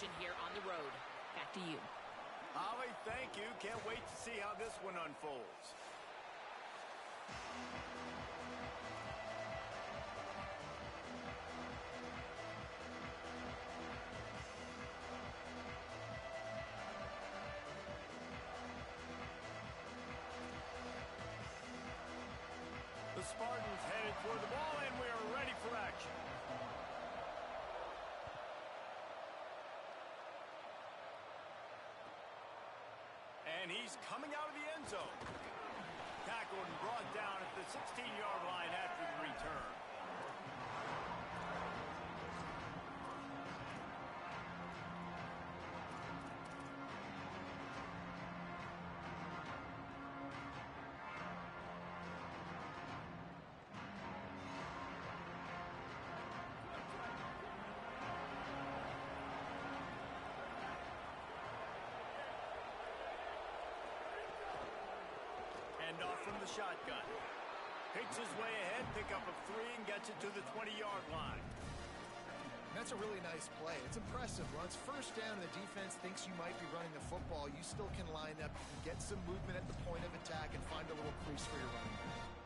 possession here on the road. Back to you. Holly, thank you. Can't wait to see how this one unfolds. The Spartans headed toward the ball, and we are ready for action. And he's coming out of the end zone. Tackled and brought down at the 16-yard line after the return. Off from the shotgun. Picks his way ahead, pickup of 3, and gets it to the 20-yard line. That's a really nice play. It's impressive. When it's first down and the defense thinks you might be running the football, you still can line up, you can get some movement at the point of attack and find a little crease for your running back.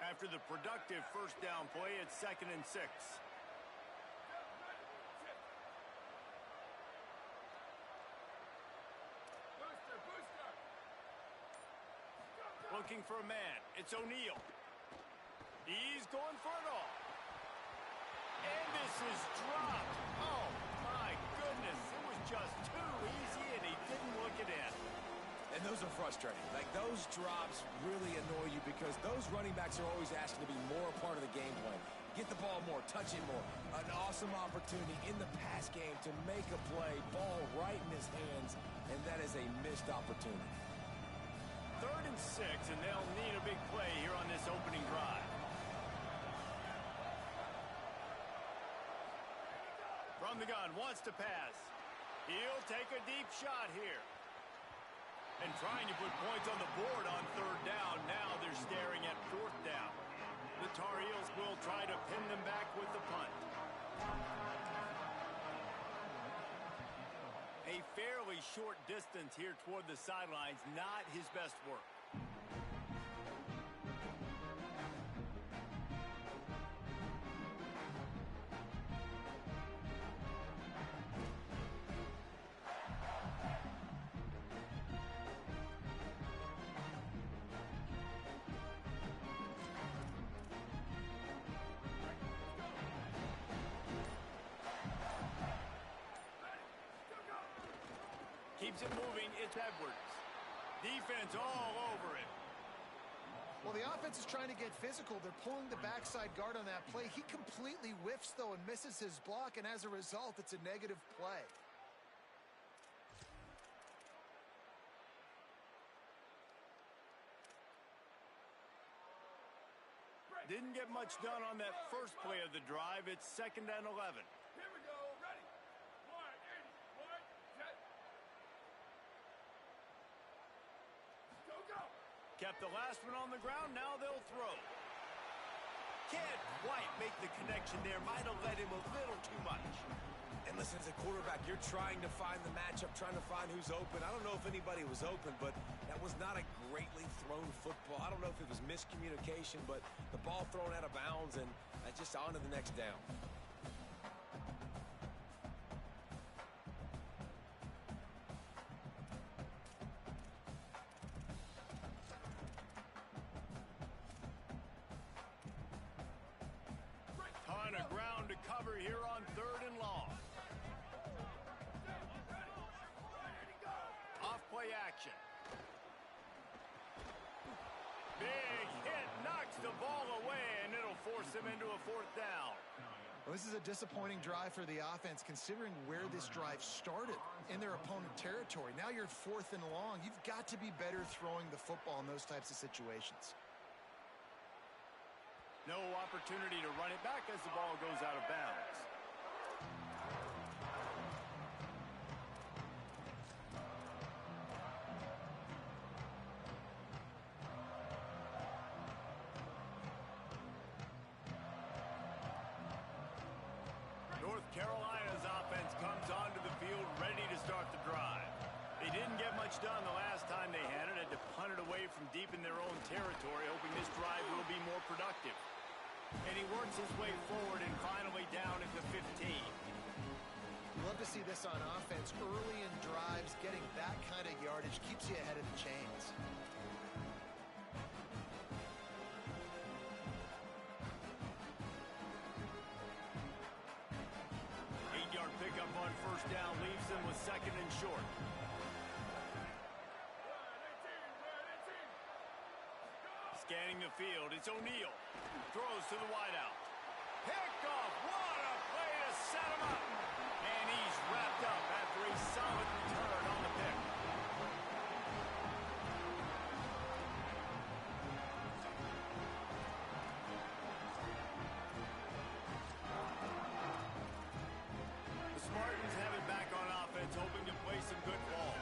After the productive first down play, it's 2nd and 6. Looking for a man. It's O'Neal. He's going for it all. And this is dropped. Oh, my goodness. It was just too easy, and he didn't look it in. And those are frustrating. Like, those drops really annoy you because those running backs are always asking to be more a part of the game plan. Get the ball more, touch it more. An awesome opportunity in the pass game to make a play, ball right in his hands, and that is a missed opportunity. 3rd and 6, and they'll need a big play here on this opening drive. From the gun, wants to pass. He'll take a deep shot here. And trying to put points on the board on 3rd down. Now they're staring at 4th down. The Tar Heels will try to pin them back with the punt. A fairly short distance here toward the sidelines. Not his best work. Keeps it moving, it's Edwards. Defense all over it. Well, the offense is trying to get physical. They're pulling the backside guard on that play. He completely whiffs, though, and misses his block, and as a result, it's a negative play. Didn't get much done on that first play of the drive. It's 2nd and 11. Here we go. Ready. 1, 1, set. Go. Kept the last one on the ground. Now they'll throw. Can't quite make the connection there. Might have let him a little too much. And listen, as a quarterback, you're trying to find the matchup, trying to find who's open. I don't know if anybody was open, but that was not a greatly thrown football. I don't know if it was miscommunication, but the ball thrown out of bounds, and just on to the next down. Ton of ground to cover here on 3rd and long. Off-play action. Big hit, knocks the ball away, and it'll force him into a 4th down. Well, this is a disappointing drive for the offense, considering where this drive started in their opponent territory. Now you're 4th and long. You've got to be better throwing the football in those types of situations. No opportunity to run it back as the ball goes out of bounds. North Carolina's offense comes onto the field ready to start the drive. They didn't get much done the last time they had it to punt it away from deep in their own territory, hoping this drive will be more productive. And he works his way forward and finally down at the 15. You love to see this on offense. Early in drives, getting that kind of yardage keeps you ahead of the chains. Eight-yard pickup on first down leaves them with second and short. Scanning the field, it's O'Neal. Throws to the wideout. Picked off. What a play to set him up. And he's wrapped up after a solid return on the pick. The Spartans have it back on offense, hoping to play some good ball.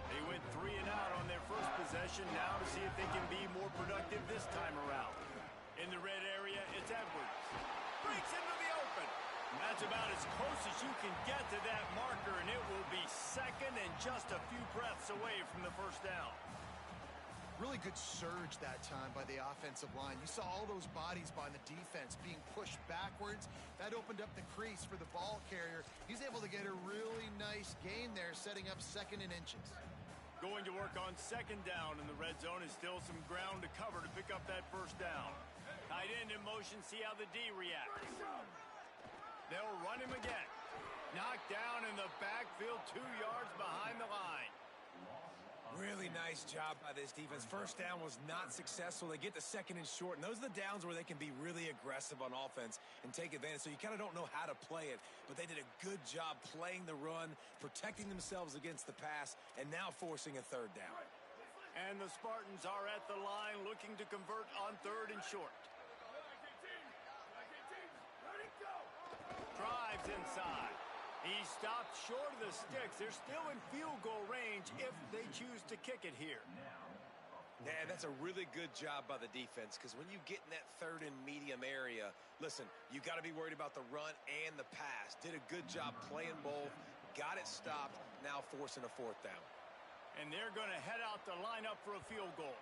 They went 3 and out on their first possession, now to see if they can be more productive this time around. In the red area, it's Edwards. Breaks into the open. That's about as close as you can get to that marker, and it will be second and just a few breaths away from the first down. Really good surge that time by the offensive line. You saw all those bodies by the defense being pushed backwards. That opened up the crease for the ball carrier. He's able to get a really nice gain there, setting up second and inches. Going to work on second down in the red zone is still some ground to cover to pick up that first down. Tight end in motion, see how the D reacts. They'll run him again. Knocked down in the backfield, 2 yards behind the line. Really nice job by this defense. First down was not successful. They get the second and short, and those are the downs where they can be really aggressive on offense and take advantage. So you kind of don't know how to play it, but they did a good job playing the run, protecting themselves against the pass, and now forcing a third down. And the Spartans are at the line looking to convert on third and short. Drives inside. He stopped short of the sticks. They're still in field goal range if they choose to kick it here. Yeah, that's a really good job by the defense, because when you get in that third and medium area, listen, you got to be worried about the run and the pass. Did a good job playing both, got it stopped, now forcing a fourth down. And they're going to head out to line up for a field goal.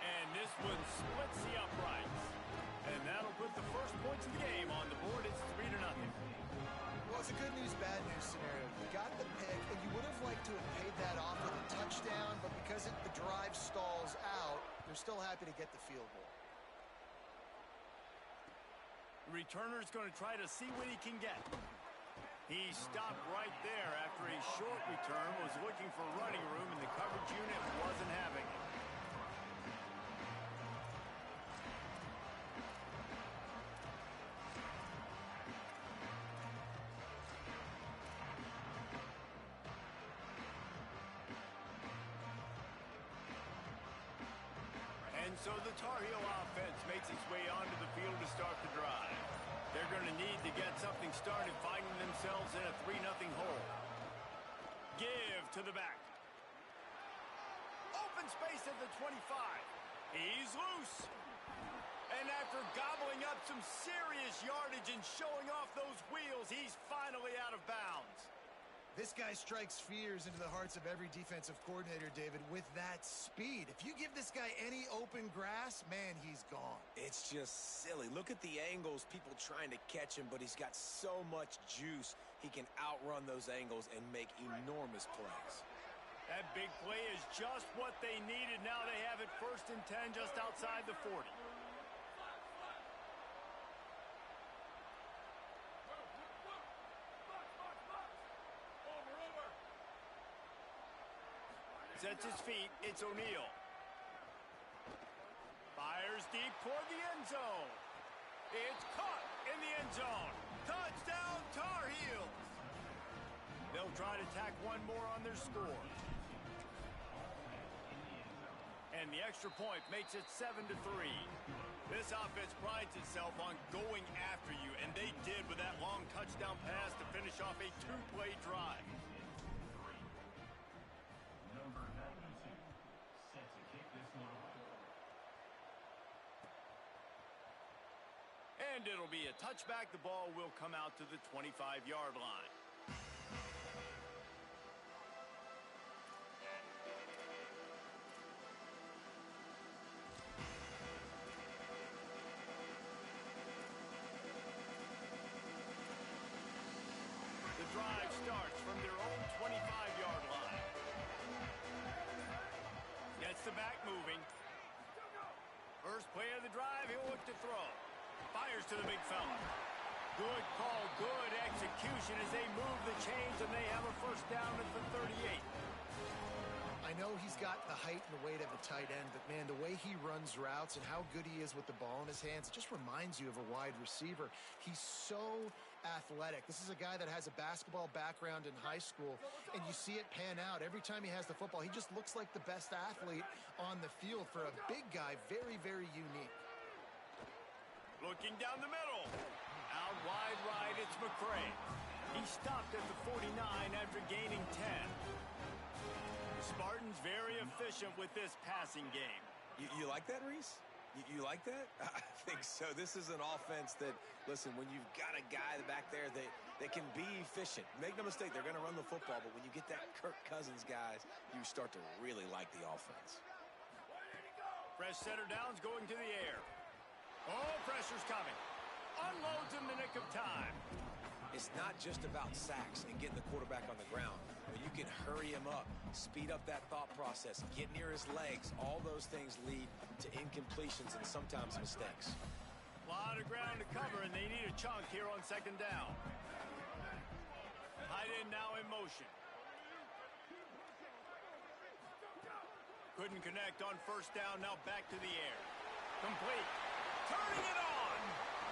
And this one splits the uprights. And that'll put the first points of the game on the board. It's 3-0. Well, it's a good news, bad news scenario. You got the pick, and you would have liked to have paid that off with a touchdown, but because the drive stalls out, they're still happy to get the field goal. The returner's going to try to see what he can get. He stopped right there after a short return, was looking for running room, and the coverage unit wasn't having it. And so the Tar Heel offense makes its way onto the field to start the drive. They're going to need to get something started, finding themselves in a 3-0 hole. Give to the back. Open space at the 25. He's loose. And after gobbling up some serious yardage and showing off those wheels, he's finally out of bounds. This guy strikes fears into the hearts of every defensive coordinator, David, with that speed. If you give this guy any open grass, man, he's gone. It's just silly. Look at the angles, people trying to catch him, but he's got so much juice. He can outrun those angles and make enormous plays. That big play is just what they needed. Now they have it 1st and 10 just outside the 40. Sets his feet, it's O'Neal. Fires deep toward the end zone. It's caught in the end zone. Touchdown, Tar Heels. They'll try to tack one more on their score. And the extra point makes it 7-3. This offense prides itself on going after you, and they did with that long touchdown pass to finish off a two-play drive. Number 92, set to kick this one away. And it'll be a touchback. The ball will come out to the 25-yard line. The drive starts from their own 25-yard line. Gets the back moving. First play of the drive, he'll look to throw. Fires to the big fella. Good call, good execution as they move the chains, and they have a first down at the 38. I know he's got the height and the weight of a tight end, but man, the way he runs routes and how good he is with the ball in his hands, it just reminds you of a wide receiver. He's so athletic. This is a guy that has a basketball background in high school, and you see it pan out. Every time he has the football, he just looks like the best athlete on the field. For a big guy, very, very unique. Looking down the middle. Out wide right, it's McCray. He stopped at the 49 after gaining 10. The Spartans very efficient with this passing game. You like that, Reese? You like that? I think so. This is an offense that, listen, when you've got a guy back there that can be efficient, make no mistake, they're going to run the football, but when you get that Kirk Cousins guys, you start to really like the offense. Fresh setter downs going to the air. Oh, pressure's coming. Unloads in the nick of time. It's not just about sacks and getting the quarterback on the ground. When you can hurry him up, speed up that thought process, get near his legs, all those things lead to incompletions and sometimes mistakes. A lot of ground to cover, and they need a chunk here on second down. Tight end now in motion. Couldn't connect on first down, now back to the air. Complete. Turning it on.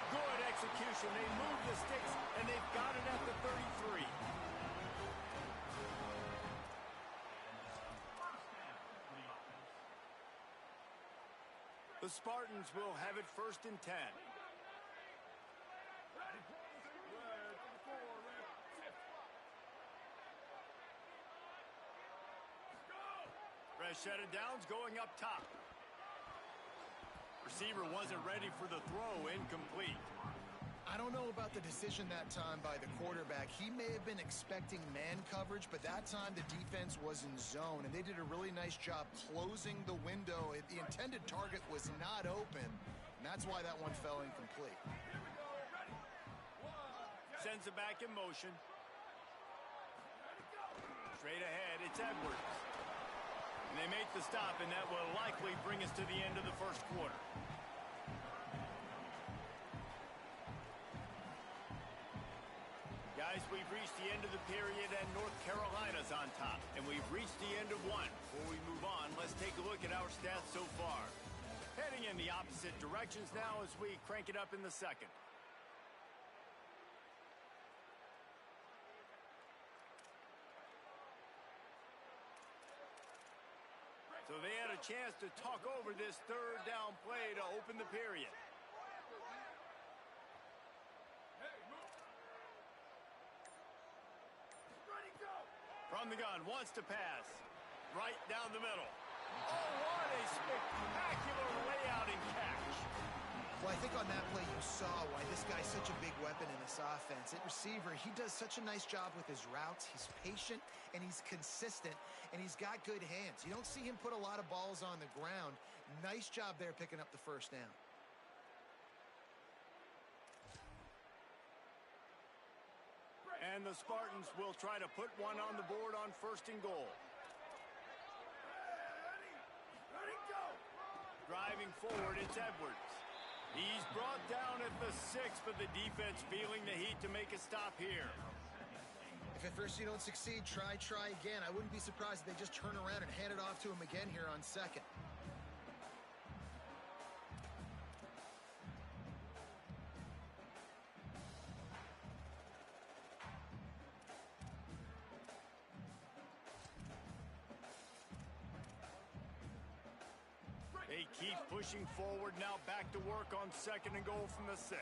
Good execution. They move the sticks, and they've got it at the 33. The Spartans will have it first and 10. Fresh set of downs going up top. Receiver wasn't ready for the throw, incomplete. I don't know about the decision that time by the quarterback. He may have been expecting man coverage, but that time the defense was in zone, and they did a really nice job closing the window. The intended target was not open, and that's why that one fell incomplete. Sends it back in motion. Straight ahead, it's Edwards. And they make the stop, and that will likely bring us to the end of the first quarter. Guys, we've reached the end of the period, and North Carolina's on top. And we've reached the end of one. Before we move on, let's take a look at our stats so far. Heading in the opposite directions now as we crank it up in the second. So they had a chance to talk over this third down play to open the period. From the gun, wants to pass. Right down the middle. Oh, what a spectacular layout and catch. Well, I think on that play you saw why this guy's such a big weapon in this offense. At receiver, he does such a nice job with his routes. He's patient, and he's consistent, and he's got good hands. You don't see him put a lot of balls on the ground. Nice job there picking up the first down. And the Spartans will try to put one on the board on first and goal. Driving forward, it's Edwards. He's brought down at the 6, but the defense feeling the heat to make a stop here. If at first you don't succeed, try again. I wouldn't be surprised if they just turn around and hand it off to him again here on second. They keeps pushing forward, now back to work on 2nd and goal from the 6.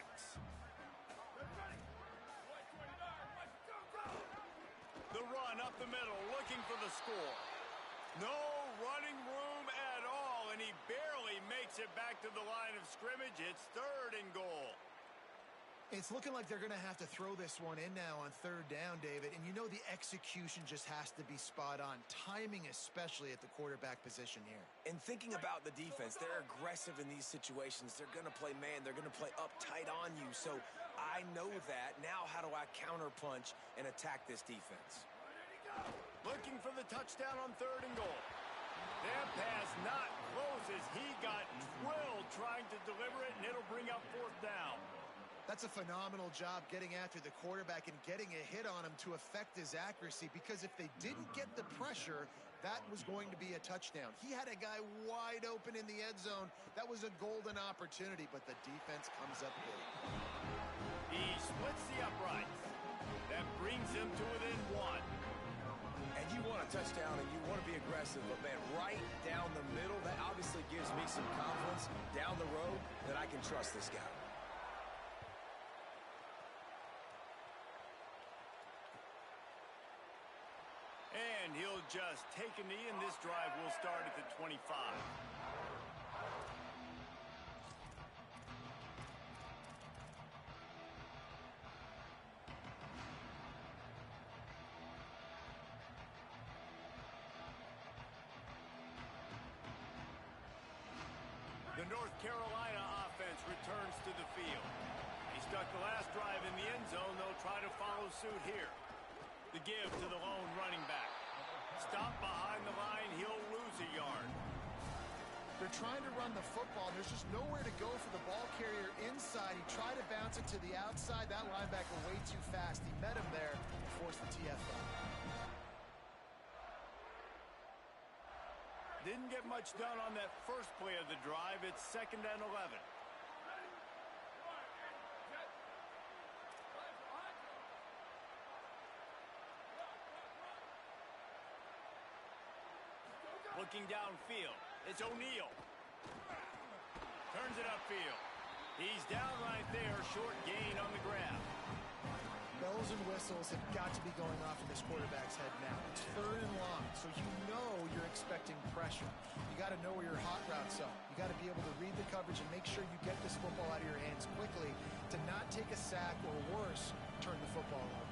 The run up the middle, looking for the score. No running room at all, and he barely makes it back to the line of scrimmage. It's 3rd and goal. It's looking like they're going to have to throw this one in now on 3rd down, David. And you know the execution just has to be spot on. Timing especially at the quarterback position here. And thinking about the defense, they're aggressive in these situations. They're going to play man. They're going to play up tight on you. So I know that. Now how do I counterpunch and attack this defense? Looking for the touchdown on 3rd and goal. That pass not close as he got drilled trying to deliver it, and it'll bring up 4th down. That's a phenomenal job getting after the quarterback and getting a hit on him to affect his accuracy, because if they didn't get the pressure, that was going to be a touchdown. He had a guy wide open in the end zone. That was a golden opportunity, but the defense comes up big. He splits the uprights. That brings him to within 1. And you want a touchdown and you want to be aggressive, but man, right down the middle, that obviously gives me some confidence down the road that I can trust this guy. And he'll just take a knee, and this drive will start at the 25. The North Carolina offense returns to the field. He stuck the last drive in the end zone. They'll try to follow suit here. The give to the lone running back. Stop behind the line, he'll lose a yard. They're trying to run the football. There's just nowhere to go for the ball carrier inside. He tried to bounce it to the outside. That linebacker way too fast. He met him there and forced the TFL. Didn't get much done on that first play of the drive. It's 2nd and 11. Looking downfield, it's O'Neal. Turns it upfield. He's down right there, short gain on the grab. Bells and whistles have got to be going off in this quarterback's head now. It's 3rd and long, so you know you're expecting pressure. You got to know where your hot routes are. You got to be able to read the coverage and make sure you get this football out of your hands quickly to not take a sack or worse, turn the football over.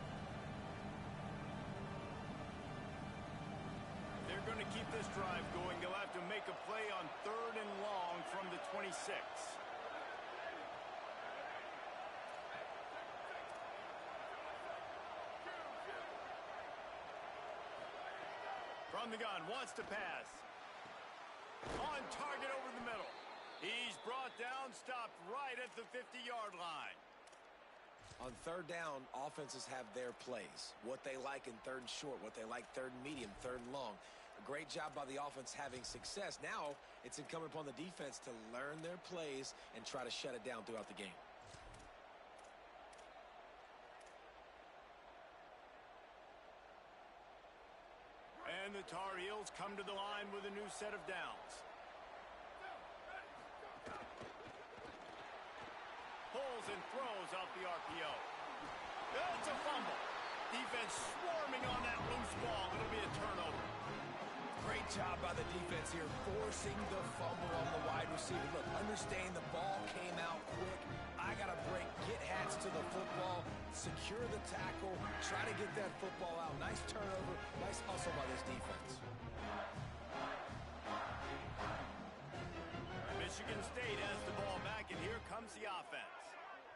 They're going to keep this drive going. They'll have to make a play on 3rd and long from the 26. From the gun, wants to pass. On target over the middle. He's brought down, stopped right at the 50-yard line. On 3rd down, offenses have their plays. What they like in 3rd and short, what they like 3rd and medium, 3rd and long. A great job by the offense having success. Now it's incumbent upon the defense to learn their plays and try to shut it down throughout the game. And the Tar Heels come to the line with a new set of downs. Pulls and throws off the RPO. That's a fumble. Defense swarming on that loose ball. It'll be a turnover. Great job by the defense here, forcing the fumble on the wide receiver. Look, understand the ball came out quick. I got to break, get hats to the football, secure the tackle, try to get that football out. Nice turnover, nice hustle by this defense. Michigan State has the ball back, and here comes the offense.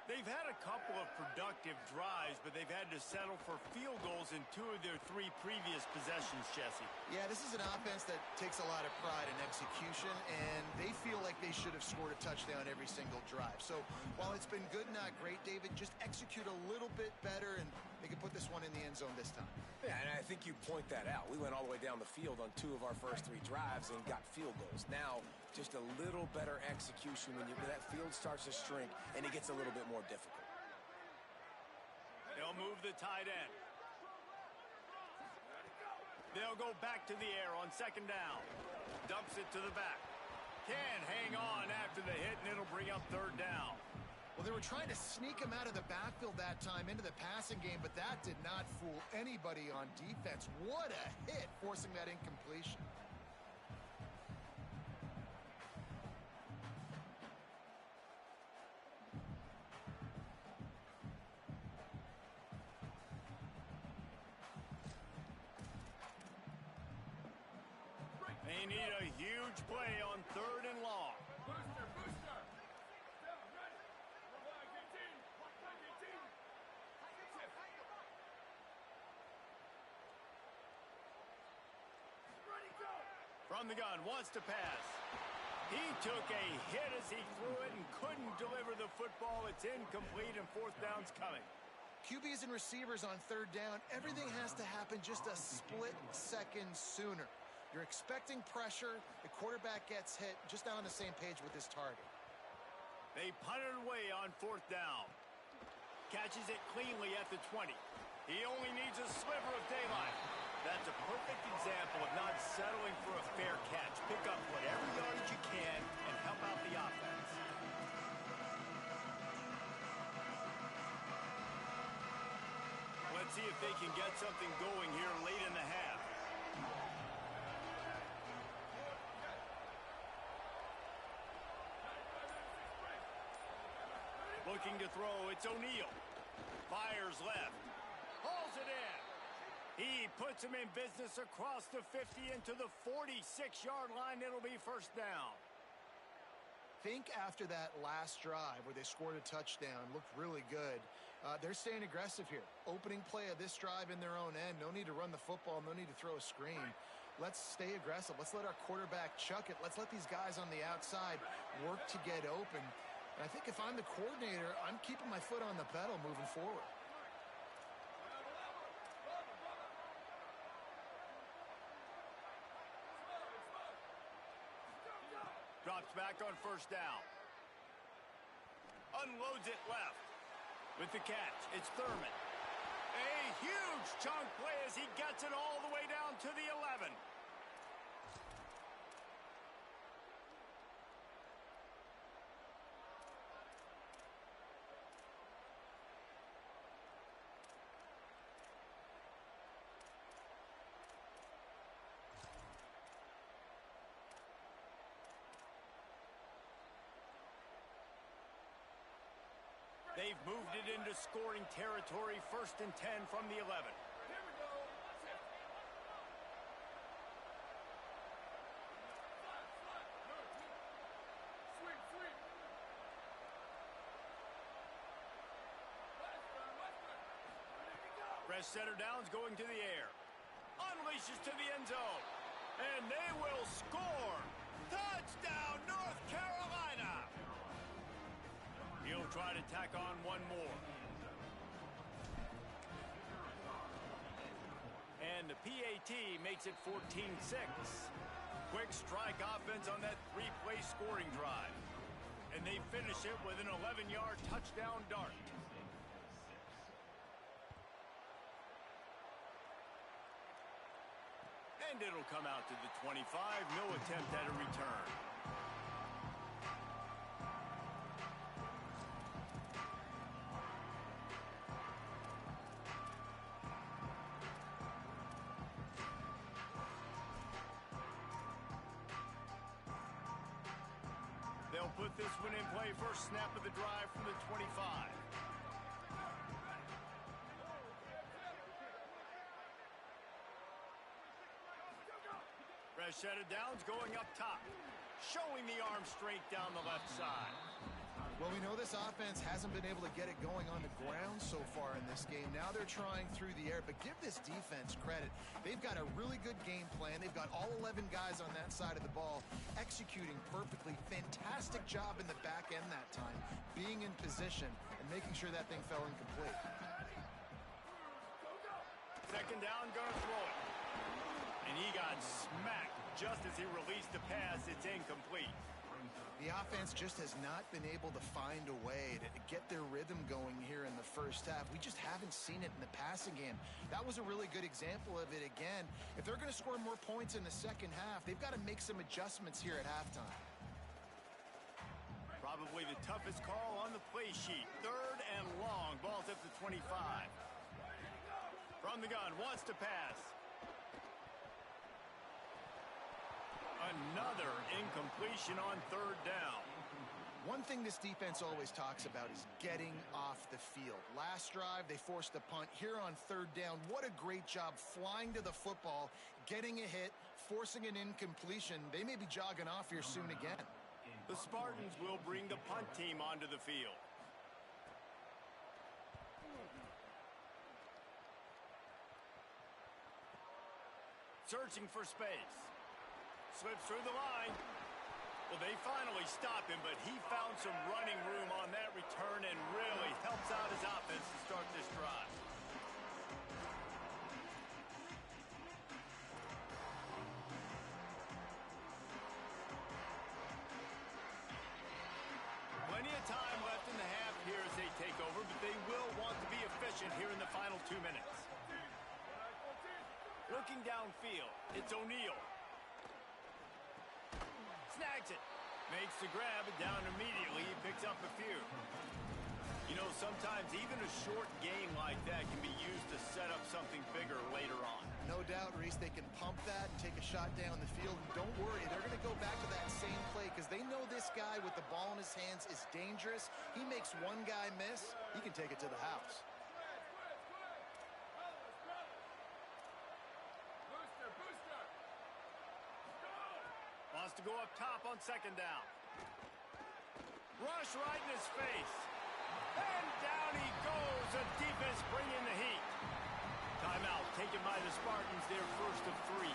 They've had a couple of productive drives, but they've had to settle for field goals in 2 of their 3 previous possessions, Jesse. Yeah, this is an offense that takes a lot of pride in execution, and they feel like they should have scored a touchdown every single drive. So while it's been good, not great, David, just execute a little bit better, and they can put this one in the end zone this time. Yeah, and I think you point that out. We went all the way down the field on 2 of our first 3 drives and got field goals. Now, just a little better execution when that field starts to shrink and it gets a little bit more difficult. They'll move the tight end. They'll go back to the air on 2nd down. Dumps it to the back. Can't hang hang on after the hit, and it'll bring up third down. Well, they were trying to sneak him out of the backfield that time into the passing game, but that did not fool anybody on defense. What a hit, forcing that incompletion. They need a huge play on third and long. Booster, booster. Down, ready. Revive your team. Revive your team. Ready, go. From the gun, wants to pass. He took a hit as he threw it and couldn't deliver the football. It's incomplete, and fourth down's coming. QBs and receivers on third down, everything has to happen just a split second sooner. You're expecting pressure, the quarterback gets hit, just not on the same page with his target. They punted away on fourth down. Catches it cleanly at the 20. He only needs a sliver of daylight. That's a perfect example of not settling for a fair catch. Pick up whatever yardage you can and help out the offense. Let's see if they can get something going here late in the half. Looking to throw, it's O'Neal. Fires left. Hauls it in. He puts him in business across the 50 into the 46-yard line. It'll be first down. Think after that last drive where they scored a touchdown, looked really good. They're staying aggressive here. Opening play of this drive in their own end. No need to run the football. No need to throw a screen. Let's stay aggressive. Let's let our quarterback chuck it. Let's let these guys on the outside work to get open. And I think if I'm the coordinator, I'm keeping my foot on the pedal moving forward. Drops back on first down. Unloads it left. With the catch, it's Thurman. A huge chunk play as he gets it all the way down to the 11. They've moved it into scoring territory, 1st and 10 from the 11. Here we go. Sweep, sweep. Press center downs going to the air. Unleashes to the end zone. And they will score. Touchdown, North Carolina. He'll try to tack on one more. And the PAT makes it 14-6. Quick strike offense on that 3-play scoring drive. And they finish it with an 11-yard touchdown dart. And it'll come out to the 25. No attempt at a return. They'll put this one in play. First snap of the drive from the 25. Rashada Downs going up top, showing the arm strength down the left side. Well, we know this offense hasn't been able to get it going on the ground so far in this game. Now they're trying through the air, but give this defense credit. They've got a really good game plan. They've got all 11 guys on that side of the ball executing perfectly. Fantastic job in the back end that time, being in position and making sure that thing fell incomplete. Second down, gonna throw it. And he got smacked just as he released the pass. It's incomplete. The offense just has not been able to find a way to get their rhythm going here in the first half. We just haven't seen it in the passing game. That was a really good example of it again. If they're going to score more points in the second half, they've got to make some adjustments here at halftime. toughest call on the play sheet. 3rd and long. Ball's at the 25. From the gun, wants to pass. Another incompletion on 3rd down. One thing this defense always talks about is getting off the field. Last drive, they forced a punt. Here on 3rd down, what a great job flying to the football, getting a hit, forcing an incompletion. They may be jogging off here soon again. The Spartans will bring the punt team onto the field. Searching for space. Slips through the line. Well, they finally stop him, but he found some running room on that return and really helps out his offense to start this drive. Plenty of time left in the half here as they take over, but they will want to be efficient here in the final 2 minutes. Looking downfield, it's O'Neal. Snags it. Makes the grab and down immediately. He picks up a few. You know, sometimes even a short game like that can be used to set up something bigger later on. No doubt, Reese, they can pump that and take a shot down the field. And don't worry, they're going to go back to that same play because they know this guy with the ball in his hands is dangerous. He makes one guy miss, he can take it to the house. Wants to go up top on 2nd down. Rush right in his face. And down he goes. The defense bringing the heat. Timeout taken by the Spartans, their first of 3.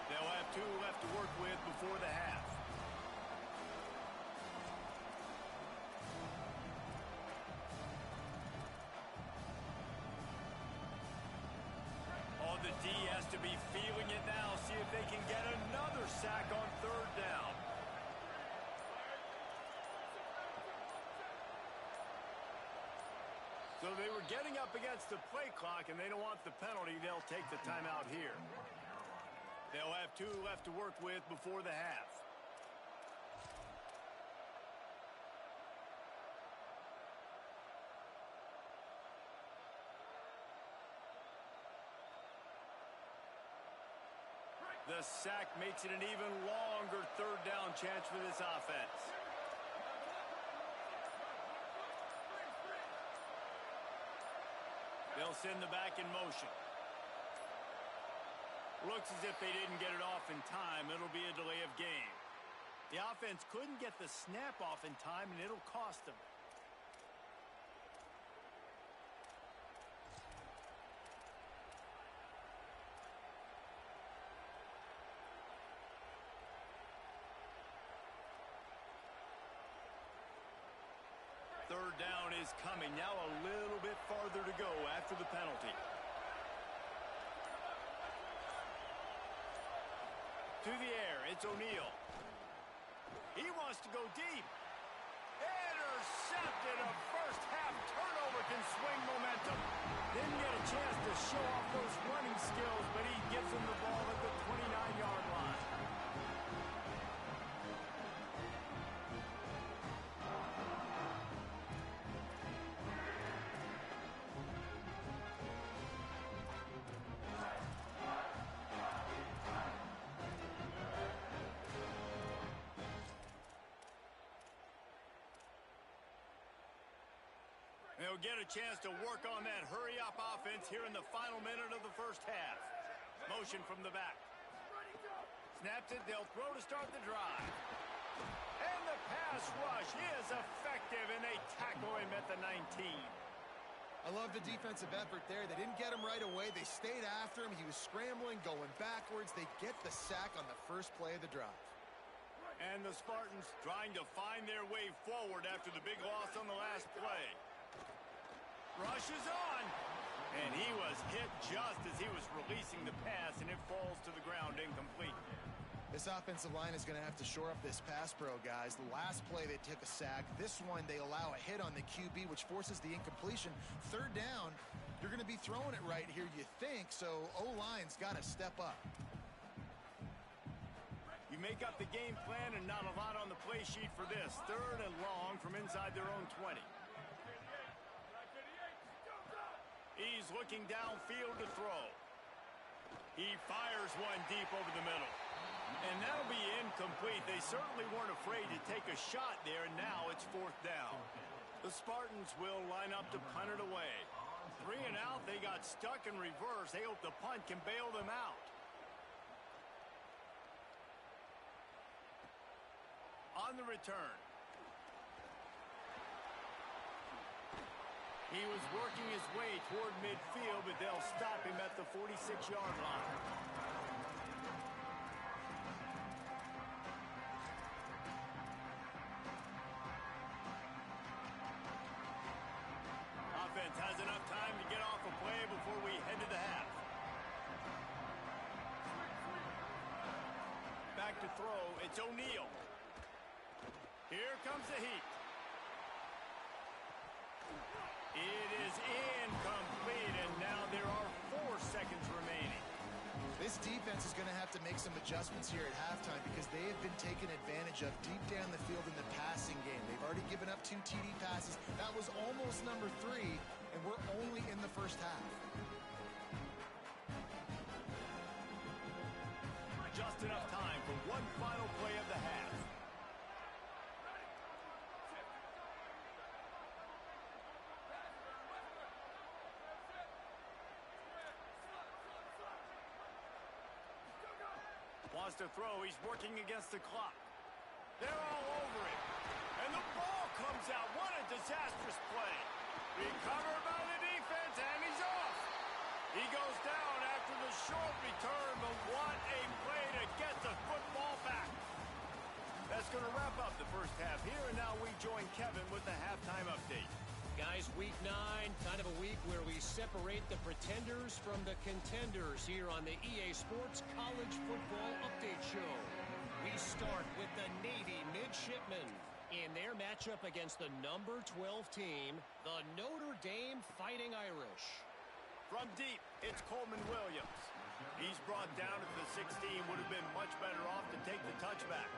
They'll have 2 left to work with before the half. Oh, the D has to be feeling it now. See if they can get another sack on 3rd down. So they were getting up against the play clock, and they don't want the penalty. They'll take the timeout here. They'll have 2 left to work with before the half. The sack makes it an even longer 3rd down chance for this offense. They'll send the back in motion. Looks as if they didn't get it off in time. It'll be a delay of game. The offense couldn't get the snap off in time, and it'll cost them. Third down is coming. Now a little bit farther to go after the penalty. To the air, it's O'Neal. He wants to go deep. Intercepted. A first half turnover can swing momentum. Didn't get a chance to show off those running skills, but he gives him the ball at the 29-yard line. They'll get a chance to work on that hurry-up offense here in the final minute of the first half. Motion from the back. Snaps it. They'll throw to start the drive. And the pass rush is effective, and they tackle him at the 19. I love the defensive effort there. They didn't get him right away. They stayed after him. He was scrambling, going backwards. They get the sack on the first play of the drive. And the Spartans trying to find their way forward after the big loss on the last play. Rushes on, and he was hit just as he was releasing the pass, and it falls to the ground incomplete. This offensive line is going to have to shore up this pass pro, guys. The last play they took a sack. This one they allow a hit on the QB, which forces the incompletion. Third down, you're going to be throwing it right here, you think, so O-line's got to step up. You make up the game plan and not a lot on the play play sheet for this. 3rd and long from inside their own 20. He's looking downfield to throw. He fires one deep over the middle. And that'll be incomplete. They certainly weren't afraid to take a shot there, and now it's 4th down. The Spartans will line up to punt it away. 3 and out, they got stuck in reverse. They hope the punt can bail them out. On the return. He was working his way toward midfield, but they'll stop him at the 46-yard line. Offense has enough time to get off a play before we head to the half. Back to throw, it's O'Neal. Here comes the heat. It is incomplete, and now there are 4 seconds remaining. This defense is going to have to make some adjustments here at halftime because they have been taken advantage of deep down the field in the passing game. They've already given up 2 TD passes. That was almost number 3, and we're only in the first half. Just enough time for one final play of the half. Wants to throw. He's working against the clock. They're all over it. And the ball comes out. What a disastrous play. Recovered by the defense, and he's off. He goes down after the short return, but what a play to get the football back. That's going to wrap up the first half here, and now we join Kevin with the halftime update. Guys, week 9, kind of a week where we separate the pretenders from the contenders here on the EA Sports College Football Update Show. We start with the Navy Midshipmen in their matchup against the number 12 team, the Notre Dame Fighting Irish. From deep, it's Coleman Williams. He's brought down at the 16, would have been much better off to take the touchback.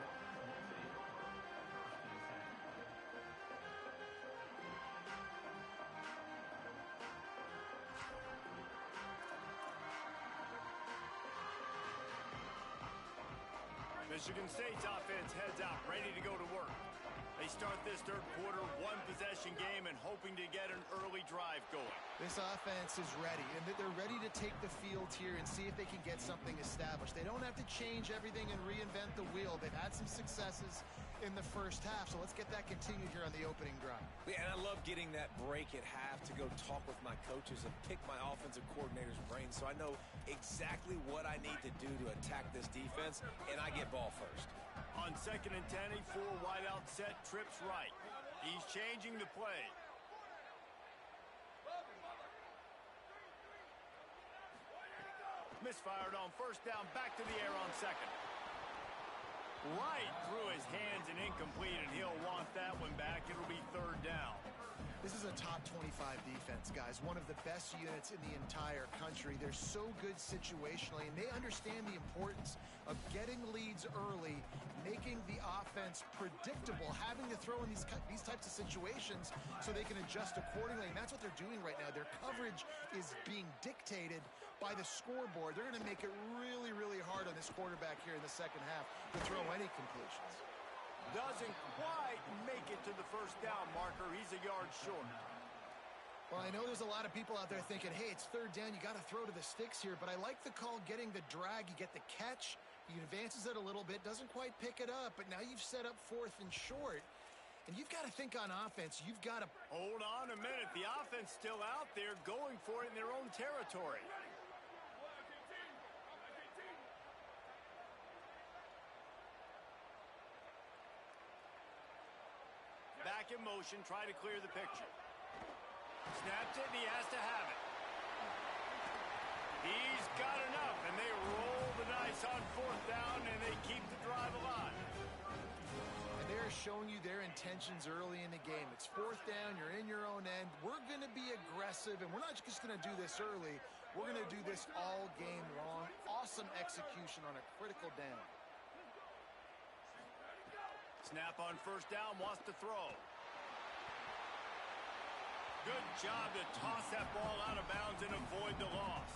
Michigan State's offense heads out, ready to go to work. They start this 3rd quarter, 1-possession game, and hoping to get an early drive going. This offense is ready, and they're ready to take the field here and see if they can get something established. They don't have to change everything and reinvent the wheel. They've had some successes in the first half, so let's get that continued here on the opening drive. Yeah, and I love getting that break at half to go talk with my coaches and pick my offensive coordinator's brain so I know exactly what I need to do to attack this defense, and I get ball first. On 2nd and 10, a 4-wideout set, trips right. He's changing the play. Misfired on 1st down, back to the air on 2nd. Right through his hands and incomplete, and he'll want that one back. It'll be 3rd down. This is a top 25 defense, guys. One of the best units in the entire country. They're so good situationally, and they understand the importance of getting leads early, making the offense predictable, having to throw in these types of situations so they can adjust accordingly. And that's what they're doing right now. Their coverage is being dictated by the scoreboard. They're going to make it really, really hard on this quarterback here in the second half to throw any completions. Doesn't quite make it to the 1st down marker. He's a yard short. Well, I know there's a lot of people out there thinking, hey, it's 3rd down. You got to throw to the sticks here. But I like the call getting the drag. You get the catch. He advances it a little bit. Doesn't quite pick it up. But now you've set up 4th and short. And you've got to think on offense. You've got to... Hold on a minute. The offense still out there going for it in their own territory. Back in motion, try to clear the picture. Snaps it, and he has to have it. He's got enough, and they roll the dice on 4th down, and they keep the drive alive. And they're showing you their intentions early in the game. It's 4th down, you're in your own end. We're going to be aggressive, and we're not just going to do this early. We're going to do this all game long. Awesome execution on a critical down. Snap on first down, wants to throw. Good job to toss that ball out of bounds and avoid the loss.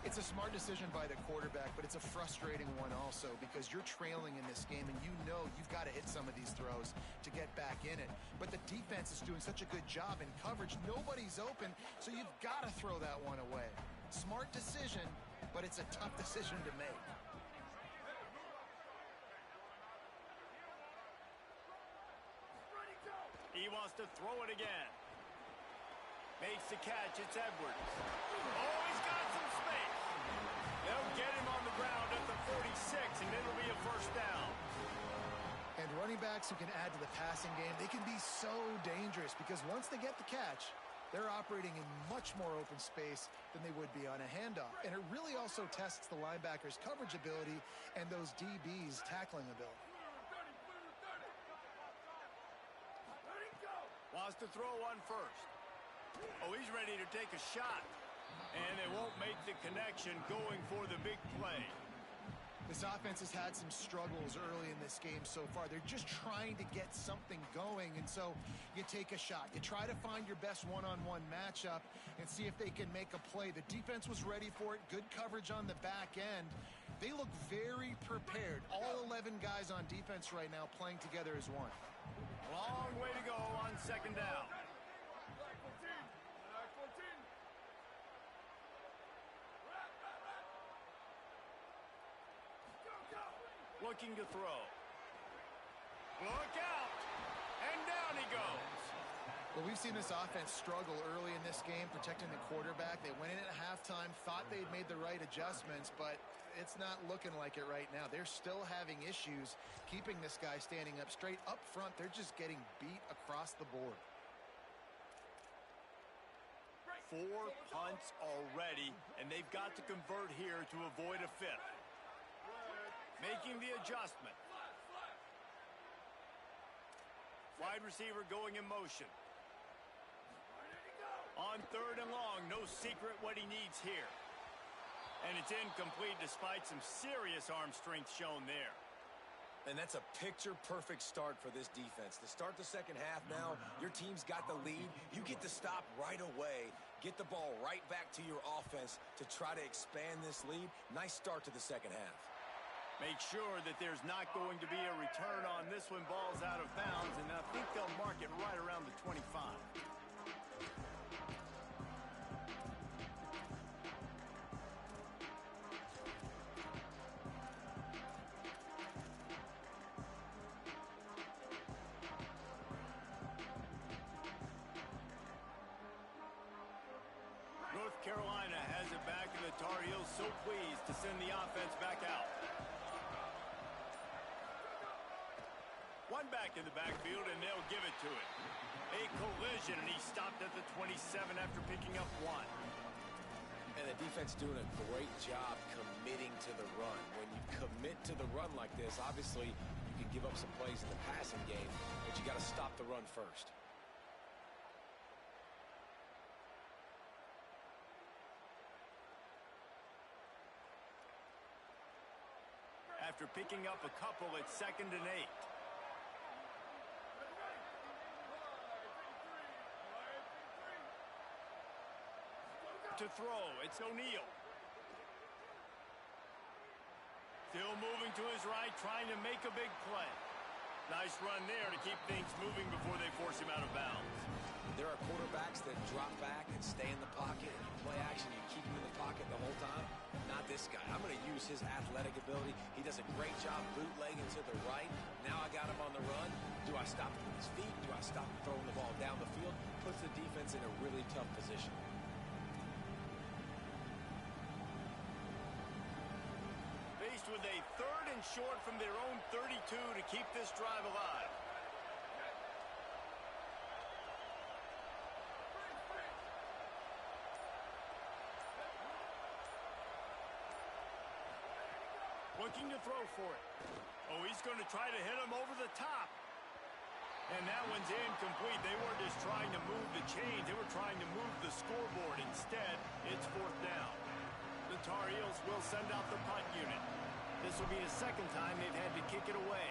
It's a smart decision by the quarterback, but it's a frustrating one also because you're trailing in this game and you know you've got to hit some of these throws to get back in it. But the defense is doing such a good job in coverage. Nobody's open, so you've got to throw that one away. Smart decision, but it's a tough decision to make. He wants to throw it again. Makes the catch. It's Edwards. Oh, he's got some space. They'll get him on the ground at the 46, and it'll be a first down. And running backs who can add to the passing game, they can be so dangerous because once they get the catch, they're operating in much more open space than they would be on a handoff. And it really also tests the linebackers' coverage ability and those DBs' tackling ability. Wants to throw one first. Oh, he's ready to take a shot. And they won't make the connection going for the big play. This offense has had some struggles early in this game so far. They're just trying to get something going, and so you take a shot. You try to find your best one-on-one matchup and see if they can make a play. The defense was ready for it. Good coverage on the back end. They look very prepared. All 11 guys on defense right now playing together as one. Long way to go on second down. Looking to throw. Look out! And down he goes. Well, we've seen this offense struggle early in this game, protecting the quarterback. They went in at halftime, thought they'd made the right adjustments, but it's not looking like it right now. They're still having issues keeping this guy standing up straight. Up front, they're just getting beat across the board. 4 punts already, and they've got to convert here to avoid a fifth. Making the adjustment. Wide receiver going in motion. On third and long, no secret what he needs here. And it's incomplete despite some serious arm strength shown there. And that's a picture-perfect start for this defense. To start the second half now, your team's got the lead. You get to stop right away, get the ball right back to your offense to try to expand this lead. Nice start to the second half. Make sure that there's not going to be a return on this one. Ball's out of bounds, and I think they'll mark it right around the 25. North Carolina has it back, and the Tar Heels so pleased to send the offense back out. One back in the backfield, and they'll give it to him. A collision, and he stopped at the 27 after picking up 1. And the defense doing a great job committing to the run. When you commit to the run like this, obviously you can give up some plays in the passing game, but you got to stop the run first. After picking up a couple, it's 2nd and 8. To throw, it's O'Neal. Still moving to his right, trying to make a big play. Nice run there to keep things moving before they force him out of bounds. There are quarterbacks that drop back and stay in the pocket, and you play action, you keep him in the pocket the whole time. Not this guy. I'm going to use his athletic ability. He does a great job bootlegging to the right. Now I got him on the run. Do I stop him with his feet? Do I stop him throwing the ball down the field? Puts the defense in a really tough position. Faced with a 3rd and short from their own 32 to keep this drive alive. Looking to throw for it. Oh, he's going to try to hit him over the top. And that one's incomplete. They weren't just trying to move the chains. They were trying to move the scoreboard. Instead, it's 4th down. The Tar Heels will send out the punt unit. This will be the 2nd time they've had to kick it away.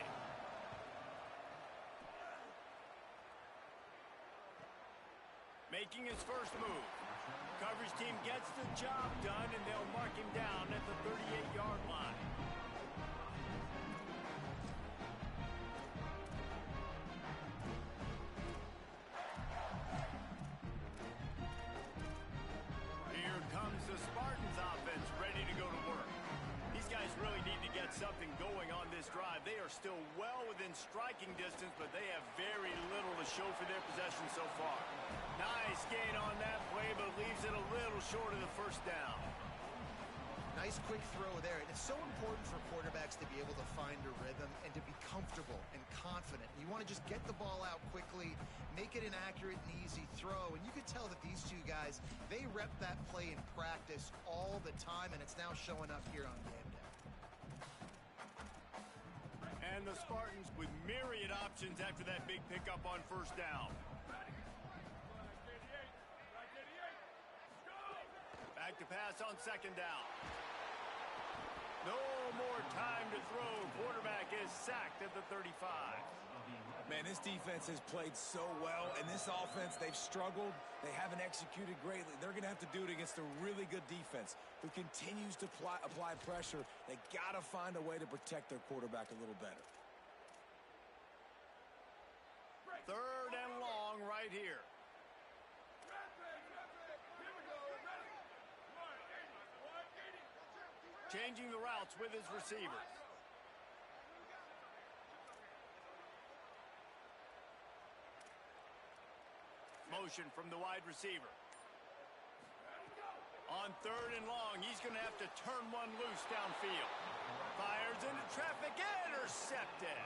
Making his first move. Coverage team gets the job done, and they'll mark him down at the 38-yard line. Here comes the Spartans offense ready to go to work. These guys really need to get something going on this drive. They are still well within striking distance, but they have very little to show for their possession so far. Nice gain on that play, but leaves it a little short of the first down. Nice quick throw there, and it's so important for quarterbacks to be able to find a rhythm and to be comfortable and confident. You want to just get the ball out quickly, make it an accurate and easy throw, and you could tell that these two guys, they rep that play in practice all the time, and it's now showing up here on game day. And the Spartans with myriad options after that big pickup on first down. Back to pass on second down. No more time to throw. Quarterback is sacked at the 35. Man, this defense has played so well, and this offense, they've struggled. They haven't executed greatly. They're going to have to do it against a really good defense who continues to apply pressure. They got to find a way to protect their quarterback a little better. Third and long right here. Changing the routes with his receivers. Motion from the wide receiver. On third and long, he's going to have to turn one loose downfield. Fires into traffic, intercepted.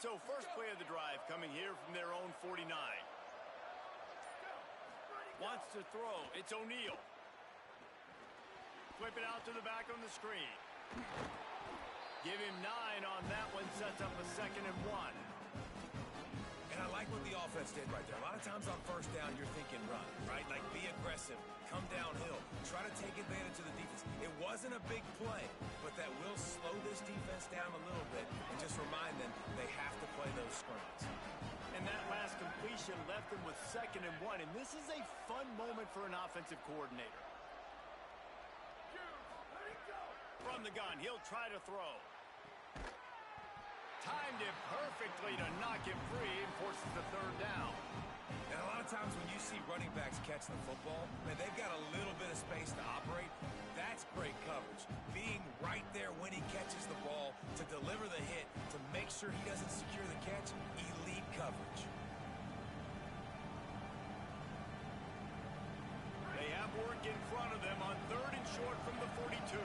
So first play of the drive coming here from their own 49. Wants to throw. It's O'Neal. Flip it out to the back on the screen. Give him 9 on that one. Sets up a 2nd and 1. And I like what the offense did right there. A lot of times on first down, you're thinking run, right? Like be aggressive, come downhill, try to take advantage of the defense. It wasn't a big play, but that will slow this defense down a little bit and just remind them they have to play those screens. And that last completion left them with 2nd and 1, and this is a fun moment for an offensive coordinator. From the gun, he'll try to throw. Timed it perfectly to knock him free and forces the 3rd down. And a lot of times when you see running backs catch the football, man, they've got a little bit of space to operate. That's great coverage. Being right there when he catches the ball to deliver the hit, to make sure he doesn't secure the catch, elite coverage. They have work in front of them on 3rd and short from the 42.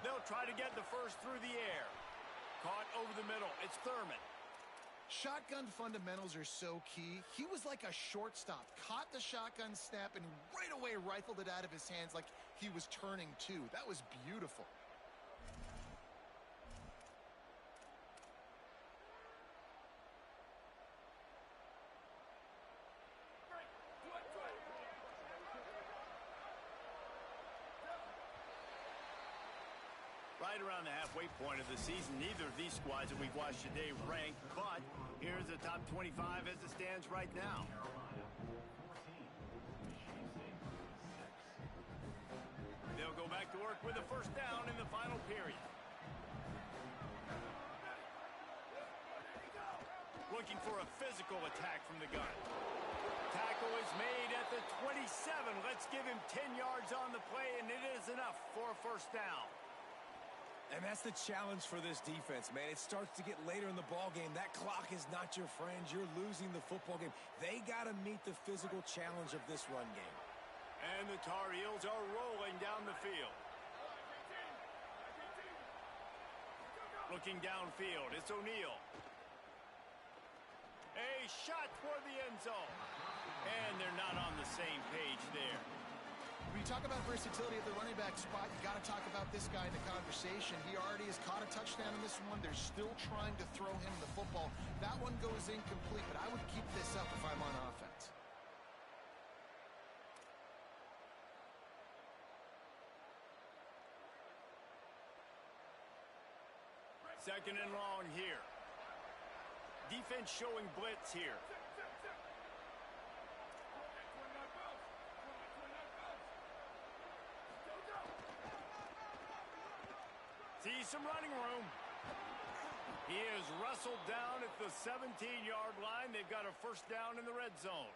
They'll try to get the first through the air. Caught over the middle. It's Thurman. Shotgun fundamentals are so key. He was like a shortstop. Caught the shotgun snap and right away rifled it out of his hands like he was turning two. That was beautiful. Right around the halfway point of the season, neither of these squads that we've watched today rank, but here's the top 25 as it stands right now. They'll go back to work with a first down in the final period. Looking for a physical attack from the gun. Tackle is made at the 27. Let's give him 10 yards on the play, and it is enough for a first down. And that's the challenge for this defense, man. It starts to get later in the ball game. That clock is not your friend. You're losing the football game. They got to meet the physical challenge of this run game. And the Tar Heels are rolling down the field. Looking downfield, it's O'Neal. A shot toward the end zone. And they're not on the same page there. When you talk about versatility at the running back spot, you got to talk about this guy in the conversation. He already has caught a touchdown in this one. They're still trying to throw him the football. That one goes incomplete, but I would keep this up if I'm on offense. Second and long here. Defense showing blitz here. Sees some running room. He is wrestled down at the 17-yard line. They've got a first down in the red zone.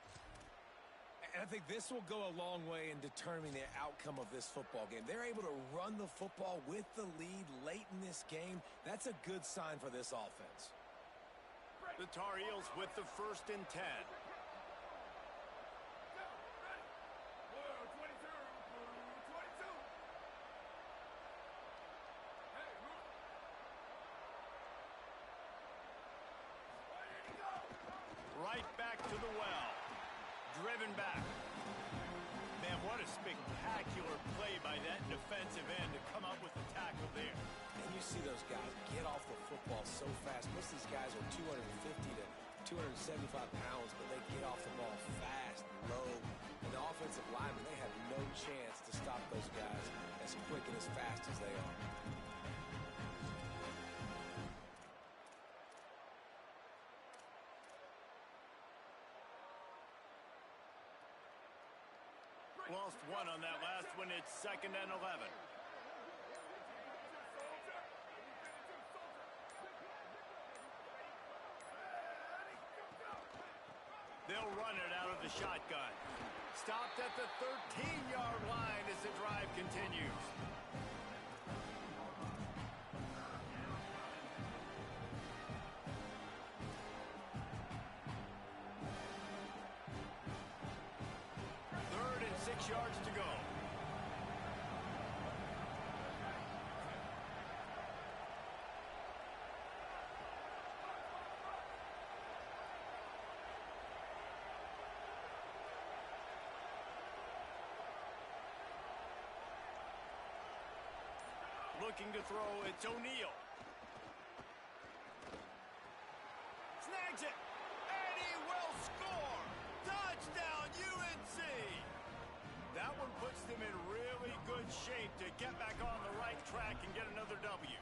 And I think this will go a long way in determining the outcome of this football game. They're able to run the football with the lead late in this game. That's a good sign for this offense. The Tar Heels with the first and 10. Right back to the well. Driven back. Man, what a spectacular play by that defensive end to come up with the tackle there. And you see those guys get off the football so fast. Most of these guys are 250 to 275 pounds, but they get off the ball fast, low. And the offensive linemen, they have no chance to stop those guys as quick and as fast as they are. Lost one on that last one. It's second and 11. They'll run it out of the shotgun. Stopped at the 13-yard line as the drive continues. Third and 6 yards to go. Looking to throw, it's O'Neal. Snags it, and he will score! Touchdown, UNC! That one puts them in really good shape to get back on the right track and get another W.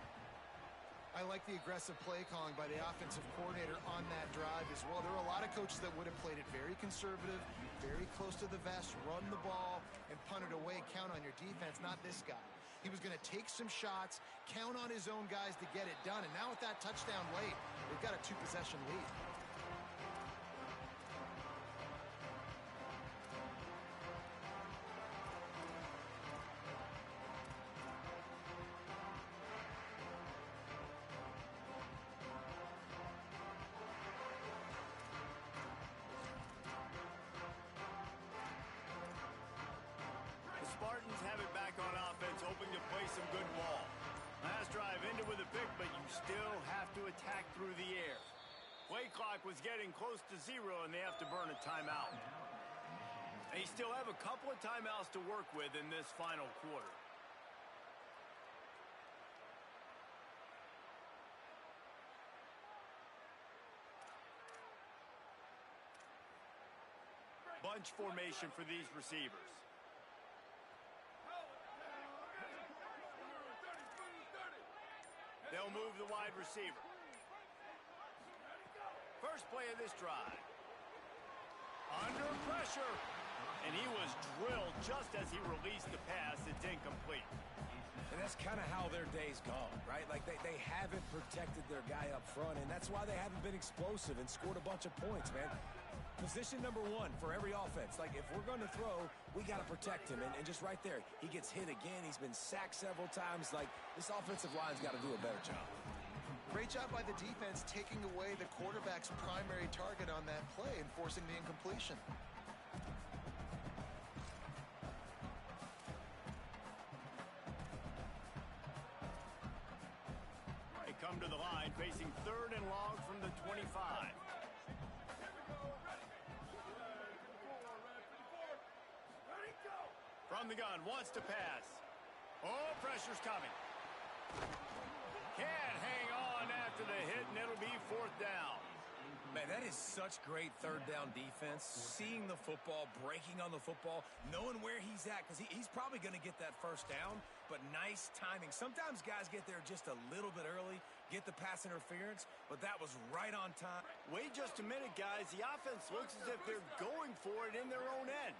I like the aggressive play calling by the offensive coordinator on that drive as well. There are a lot of coaches that would have played it very conservative, very close to the vest, run the ball, and punt it away, count on your defense, not this guy. He was going to take some shots, count on his own guys to get it done, and now with that touchdown late, they've got a two-possession lead. Spartans have it back on offense, hoping to play some good ball. Last drive ended with a pick, but you still have to attack through the air. Play clock was getting close to 0, and they have to burn a timeout. They still have a couple of timeouts to work with in this final quarter. Bunch formation for these receivers. They'll move the wide receiver. First play of this drive. Under pressure. And he was drilled just as he released the pass. It's incomplete. And that's kind of how their day's gone, right? Like they haven't protected their guy up front, and that's why they haven't been explosive and scored a bunch of points, man. Position number one for every offense. Like, if we're going to throw, we got to protect him. And just right there, he gets hit again. He's been sacked several times. Like, this offensive line's got to do a better job. Great job by the defense taking away the quarterback's primary target on that play and forcing the incompletion. They come to the line facing 3rd and long from the 25. From the gun, wants to pass. Oh, pressure's coming. Can't hang on after the hit, and it'll be 4th down. Man, that is such great 3rd down defense. Seeing the football, breaking on the football, knowing where he's at, because he's probably going to get that 1st down, but nice timing. Sometimes guys get there just a little bit early, get the pass interference, but that was right on time. Wait just a minute, guys. The offense looks as if they're going for it in their own end.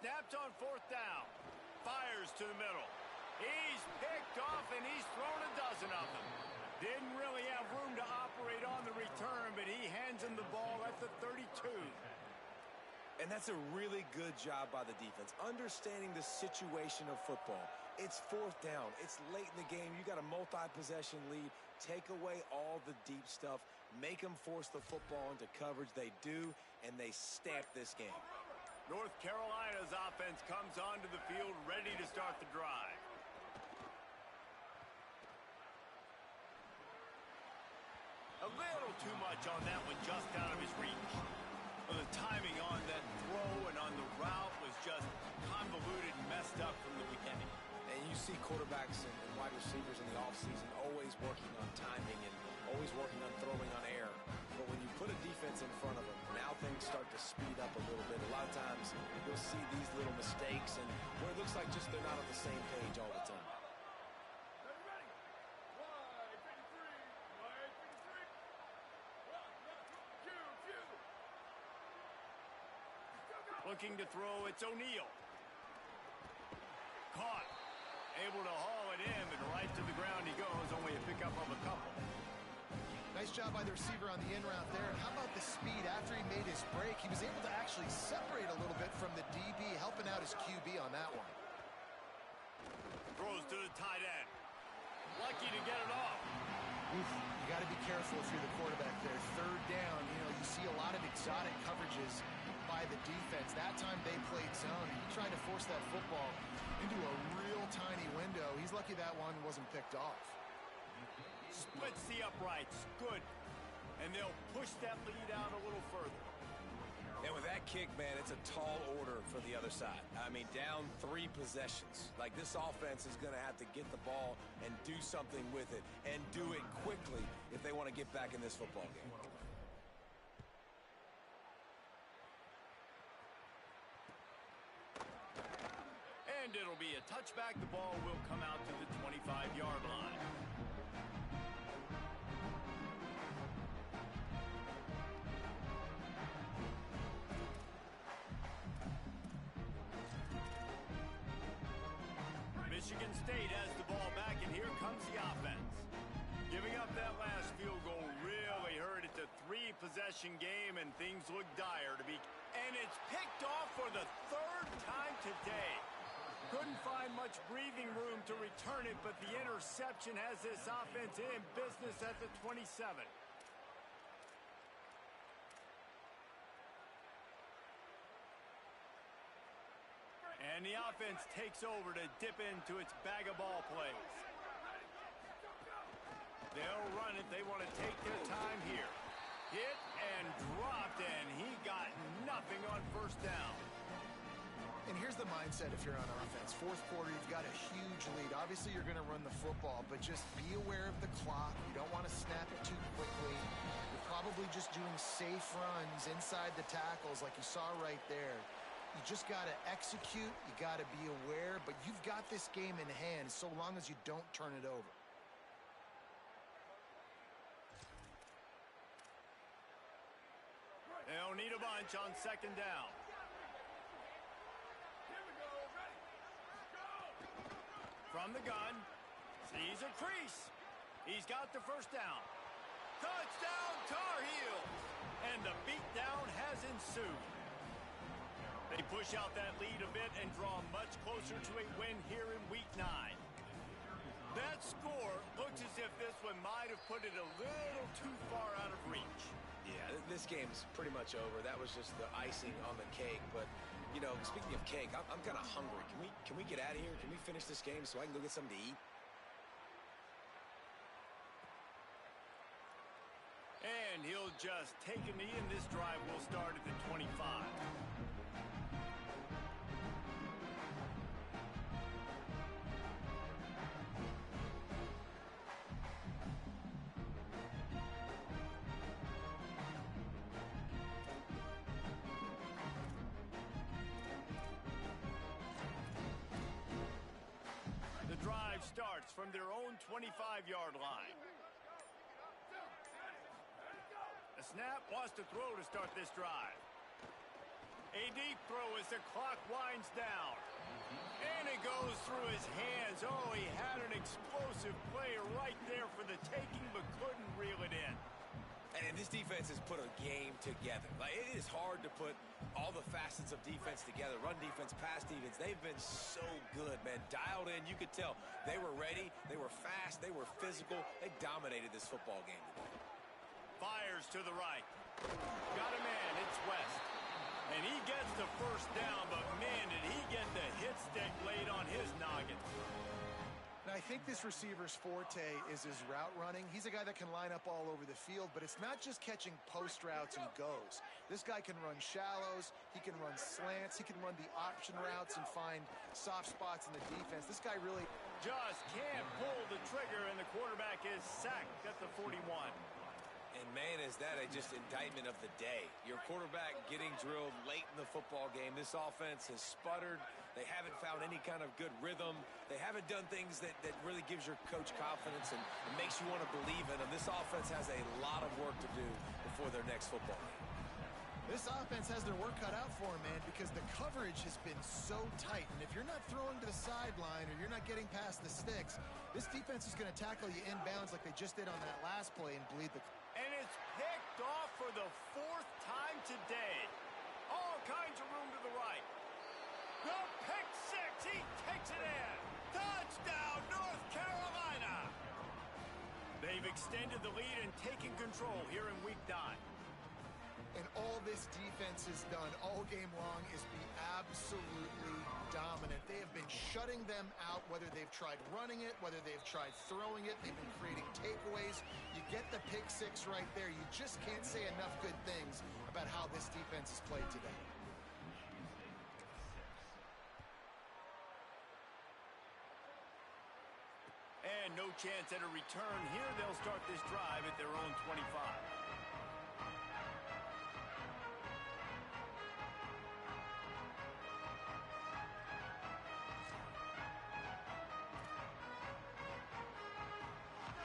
Snapped on 4th down. Fires to the middle. He's picked off, and he's thrown a dozen of them. Didn't really have room to operate on the return, but he hands him the ball at the 32. And that's a really good job by the defense, understanding the situation of football. It's 4th down. It's late in the game. You got a multi-possession lead. Take away all the deep stuff. Make them force the football into coverage. They do, and they stamp this game. North Carolina's offense comes onto the field ready to start the drive. A little too much on that one, just out of his reach. Well, the timing on that throw and on the route was just convoluted and messed up from the beginning. And you see quarterbacks and wide receivers in the offseason always working on timing and always working on throwing on air. But when you put a defense in front of them, now things start to speed up a little bit. A lot of times you'll see these little mistakes and where it looks like just they're not on the same page all the time. Looking to throw, it's O'Neal. Caught. Able to haul it in, but right to the ground he goes, only a pickup of a couple. Nice job by the receiver on the in route there. And how about the speed after he made his break? He was able to actually separate a little bit from the DB, helping out his QB on that one. Throws to the tight end. Lucky to get it off. Oof, you got to be careful if you're the quarterback there. 3rd down, you see a lot of exotic coverages by the defense. That time they played zone. He tried to force that football into a real tiny window. He's lucky that one wasn't picked off. Splits the uprights. Good. And they'll push that lead out a little further. And with that kick, man, it's a tall order for the other side. I mean, down 3 possessions. Like, this offense is going to have to get the ball and do something with it, and do it quickly if they want to get back in this football game. And it'll be a touchback. The ball will come out to the 25-yard line. Michigan State has the ball back, and here comes the offense. Giving up that last field goal really hurt. It's a 3-possession game, and things look dire to be. And it's picked off for the 3rd time today. Couldn't find much breathing room to return it, but the interception has this offense in business at the 27. And the offense takes over to dip into its bag of ball plays. They'll run it. They want to take their time here. Hit and dropped, and he got nothing on 1st down. And here's the mindset if you're on offense. 4th quarter, you've got a huge lead. Obviously, you're going to run the football, but just be aware of the clock. You don't want to snap it too quickly. You're probably just doing safe runs inside the tackles like you saw right there. You just got to execute. You got to be aware, but you've got this game in hand so long as you don't turn it over. They'll need a bunch on 2nd down. From the gun, sees a crease. He's got the first down. Touchdown, Tar Heels! And the beatdown has ensued. They push out that lead a bit and draw much closer to a win here in Week 9. That score looks as if this one might have put it a little too far out of reach. Yeah, this game's pretty much over. That was just the icing on the cake. But, you know, speaking of cake, I'm kind of hungry. Can we get out of here? Can we finish this game so I can go get something to eat? And he'll just take a knee, and this drive will start at the 25. The drive starts from their own 25-yard line. A snap, wants to throw to start this drive. A deep throw as the clock winds down. And it goes through his hands. Oh, he had an explosive play right there for the taking, but couldn't reel it in. And this defense has put a game together. Like, it is hard to put all the facets of defense together. Run defense, pass defense. They've been so good, man. Dialed in. You could tell they were ready. They were fast. They were physical. They dominated this football game today. Fires to the right. Got a man. It's West. And he gets the first down, but man, did he get the hit stick laid on his noggin. And I think this receiver's forte is his route running. He's a guy that can line up all over the field, but it's not just catching post routes and goes. This guy can run shallows, he can run slants, he can run the option routes and find soft spots in the defense. This guy really just can't pull the trigger, and the quarterback is sacked at the 41. And, man, is that just indictment of the day. Your quarterback getting drilled late in the football game. This offense has sputtered. They haven't found any kind of good rhythm. They haven't done things that really gives your coach confidence and makes you want to believe in them. This offense has a lot of work to do before their next football game. This offense has their work cut out for them, man, because the coverage has been so tight. And if you're not throwing to the sideline or you're not getting past the sticks, this defense is going to tackle you inbounds like they just did on that last play and bleed the... And it's picked off for the 4th time today. All kinds of room to the right. The pick six, he takes it in. Touchdown, North Carolina. They've extended the lead and taken control here in Week 9. And all this defense has done all game long is be absolutely dominant. They have been shutting them out, whether they've tried running it, whether they've tried throwing it. They've been creating takeaways. You get the pick six right there. You just can't say enough good things about how this defense has played today. And no chance at a return here. They'll start this drive at their own 25.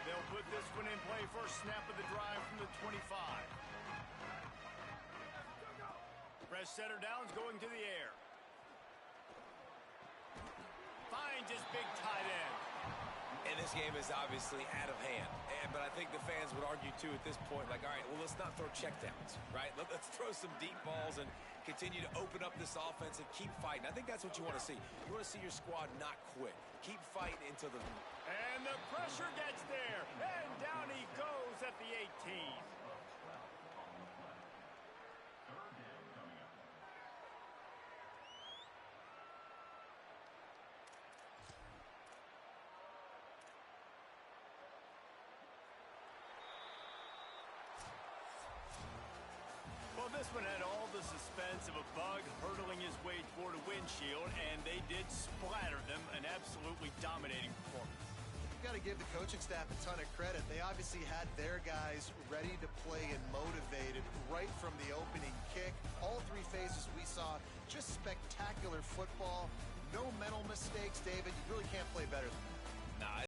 They'll put this one in play. First snap of the drive from the 25. Fresh setter downs going to the air. Finds his big tight end. And this game is obviously out of hand. But I think the fans would argue, too, at this point, like, all right, well, let's not throw checkdowns, right? Let's throw some deep balls and continue to open up this offense and keep fighting. I think that's what you want to see. You want to see your squad not quit. Keep fighting into the... And the pressure gets there. And down he goes at the 18. Well, this one had all the suspense of a bug hurtling his way toward a windshield, and they did splatter them. An absolutely dominating performance. You've got to give the coaching staff a ton of credit. They obviously had their guys ready to play and motivated right from the opening kick. All three phases we saw, just spectacular football. No mental mistakes, David. You really can't play better than that.